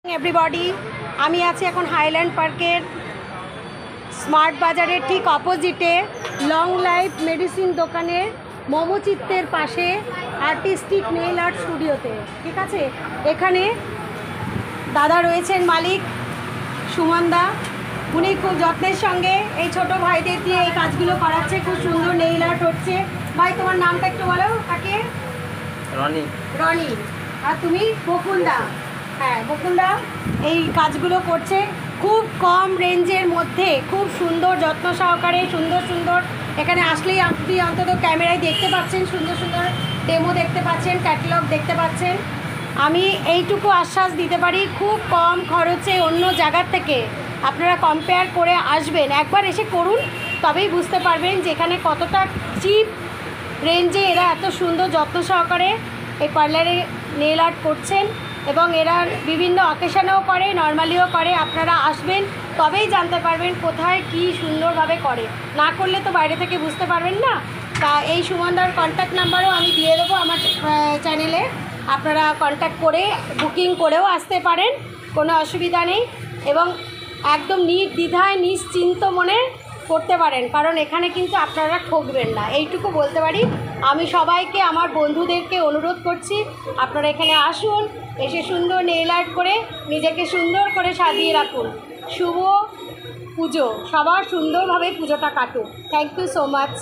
Everybody, আমি আছি এখন হাইল্যান্ড পার্কের স্মার্ট বাজারের ঠিক অপোজিটে লং লাইফ মেডিসিন দোকানের মোমো চিত্তের পাশে আর্টিস্টিক নেইল আর্ট স্টুডিওতে। ঠিক আছে, এখানে দাদা রয়েছেন মালিক সুমন দা। উনি খুব যত্নের সঙ্গে এই ছোট ভাইদের দিয়ে এই কাজগুলো করাচ্ছে। খুব সুন্দর নেইল আর্ট হচ্ছে। ভাই, তোমার নামটা একটু বলো। কাকে? রনি। রনি। আর তুমি? বকুলদা। হ্যাঁ, বকুলদা এই কাজগুলো করছে খুব কম রেঞ্জের মধ্যে, খুব সুন্দর যত্ন সহকারে। সুন্দর সুন্দর এখানে আসলেই আপনি অন্তত ক্যামেরায় দেখতে পাচ্ছেন, সুন্দর সুন্দর ডেমো দেখতে পাচ্ছেন, ক্যাটালগ দেখতে পাচ্ছেন। আমি এইটুকু আশ্বাস দিতে পারি, খুব কম খরচে অন্য জায়গার থেকে আপনারা কম্পেয়ার করে আসবেন, একবার এসে করুন, তবেই বুঝতে পারবেন যে এখানে কতটা চিপ রেঞ্জে এরা এত সুন্দর যত্ন সহকারে এই পার্লারে নেল আর্ট করছেন। এবং এরা বিভিন্ন অকেশনেও করে, নর্মালিও করে। আপনারা আসবেন তবেই জানতে পারবেন কোথায় কি সুন্দরভাবে করে। না করলে তো বাইরে থেকে বুঝতে পারবেন না। তা এই সুমনদার কন্ট্যাক্ট নাম্বারও আমি দিয়ে দেবো আমার চ্যানেলে। আপনারা কন্ট্যাক্ট করে বুকিং করেও আসতে পারেন, কোনো অসুবিধা নেই। এবং একদম নির্দ্বিধায় নিশ্চিন্ত মনে করতে পারেন, কারণ এখানে কিন্তু আপনারা ঠকবেন না, এইটুকু বলতে পারি। আমি সবাইকে, আমার বন্ধুদেরকে অনুরোধ করছি, আপনারা এখানে আসুন, এসে সুন্দর নেইল আর্ট করে নিজেকে সুন্দর করে সাজিয়ে রাখুন। শুভ পুজো, সবার সুন্দরভাবে পুজোটা কাটুক। Thank you so much.